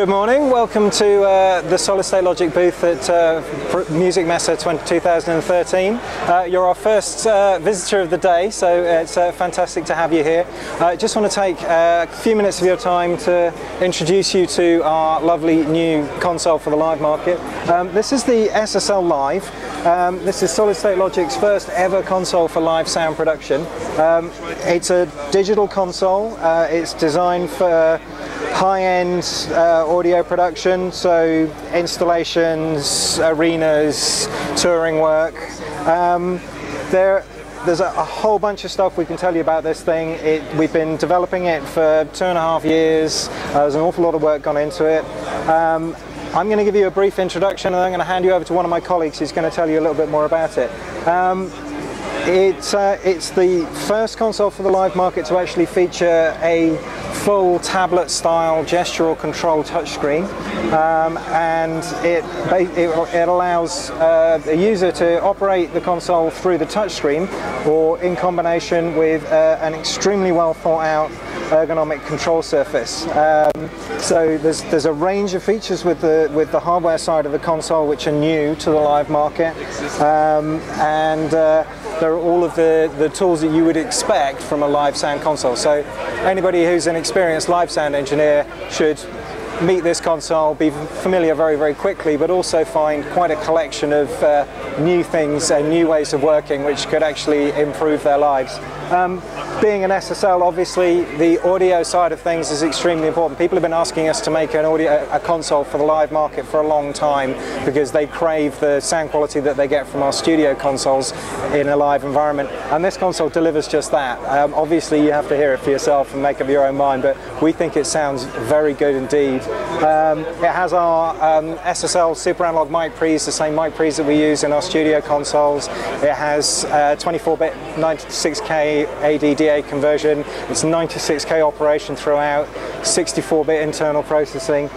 Good morning, welcome to the Solid State Logic booth at Musikmesse 2013. You're our first visitor of the day, so it's fantastic to have you here. I just want to take a few minutes of your time to introduce you to our lovely new console for the live market. This is the SSL Live. This is Solid State Logic's first ever console for live sound production. It's a digital console. It's designed for high-end audio production, so installations, arenas, touring work. There's a whole bunch of stuff we can tell you about this thing. We've been developing it for 2.5 years. There's an awful lot of work gone into it. I'm going to give you a brief introduction, and I'm going to hand you over to one of my colleagues who's going to tell you a little bit more about it. It's the first console for the live market to actually feature a full tablet-style gestural control touchscreen, and it allows a user to operate the console through the touchscreen or in combination with an extremely well thought-out ergonomic control surface. So there's a range of features with the hardware side of the console which are new to the live market, and there are all of the tools that you would expect from a live sound console. So anybody who's an experienced live sound engineer should meet this console, be familiar very, very quickly, but also find quite a collection of new things and new ways of working which could actually improve their lives. Being an SSL, obviously the audio side of things is extremely important. People have been asking us to make a console for the live market for a long time because they crave the sound quality that they get from our studio consoles in a live environment, and this console delivers just that. Obviously you have to hear it for yourself and make up your own mind, but we think it sounds very good indeed. It has our SSL super analog mic pre's, the same mic pre's that we use in our studio consoles. It has 24-bit 96K ADDA conversion. It's 96K operation throughout, 64-bit internal processing.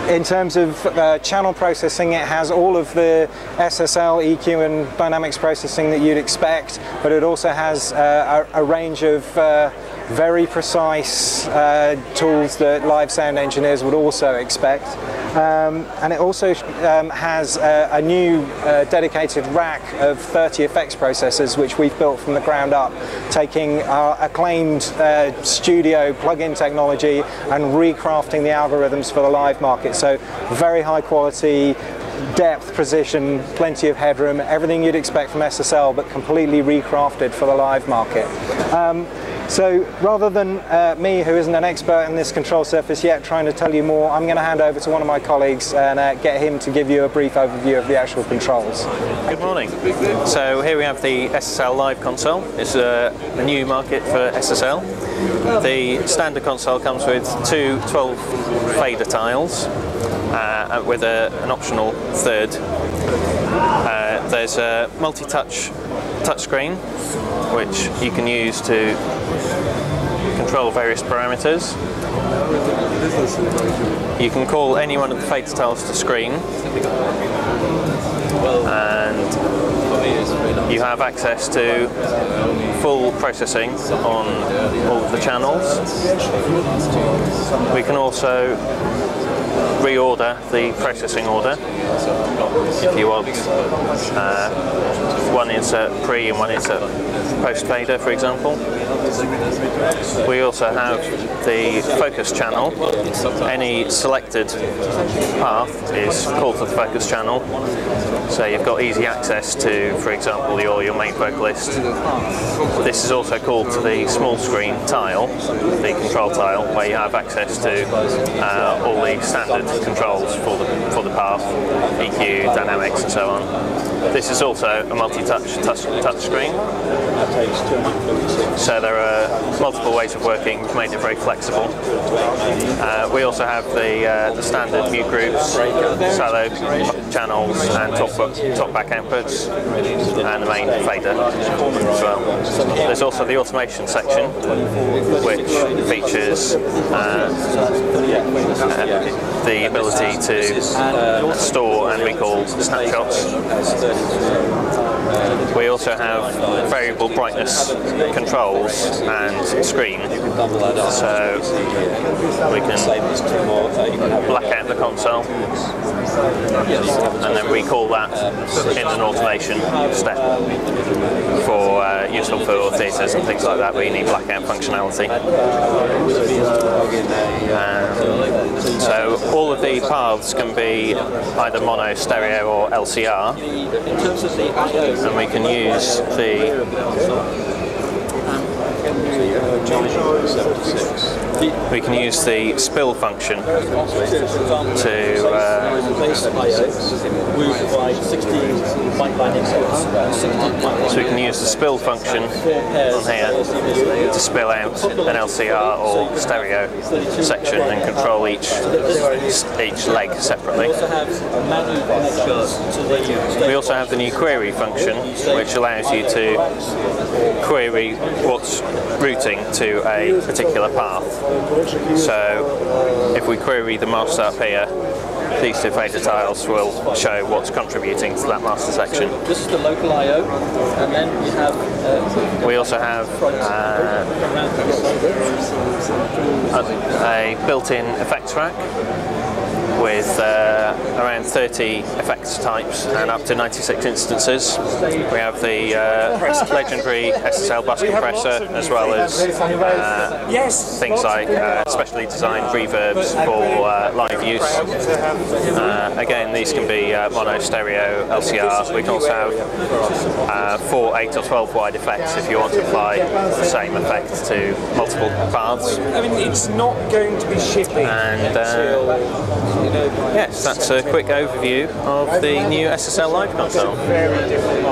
In terms of channel processing, it has all of the SSL, EQ and dynamics processing that you'd expect, but it also has a range of very precise tools that live sound engineers would also expect. And it also has a new dedicated rack of 30 effects processors which we've built from the ground up, taking our acclaimed studio plug-in technology and recrafting the algorithms for the live market. So very high quality, depth, precision, plenty of headroom, everything you'd expect from SSL, but completely recrafted for the live market. So rather than me, who isn't an expert in this control surface yet, trying to tell you more, I'm going to hand over to one of my colleagues and get him to give you a brief overview of the actual controls. Good morning. So here we have the SSL Live console. It's a new market for SSL. The standard console comes with two 12 fader tiles with an optional third. There's a multi-touch touchscreen which you can use to control various parameters. You can call any one of the fader tiles to screen, and you have access to full processing on all of the channels. We can also reorder the processing order if you want one insert pre and one insert post fader, for example. We also have the focus channel. Any selected path is called to the focus channel, so you've got easy access to, for example, your main vocalist. This is also called to the small screen tile, the control tile, where you have access to all the standard controls for the path, EQ, dynamics and so on. This is also a multi-touch touch screen, so there are multiple ways of working. We've made it very flexible. We also have the standard mute groups, solo channels and talkback outputs, and the main fader as well. There's also the automation section, which features the ability to store and recall snapshots. We also have variable brightness controls and screen, so we can black out the console and then recall that in an automation step for useful for theatres and things like that where you need blackout functionality. So all of the paths can be either mono, stereo or LCR, and we can use the spill function on here to spill out an LCR or stereo section and control each leg separately. We also have the new query function, which allows you to query what's routing to a particular path. So if we query the master up here, these two fader tiles will show what's contributing to that master section. This is the local I/O, and then we have. We also have a built-in effects rack with around 30 effects types and up to 96 instances. We have the legendary SSL bus compressor, as well as things like specially designed reverbs for live use. Again, these can be mono, stereo, LCR. We can also have 4, 8 or 12 wide effects if you want to apply the same effect to multiple paths. I mean, it's not going to be shipping until... Yes, that's a quick overview of the new SSL Live console. Very different.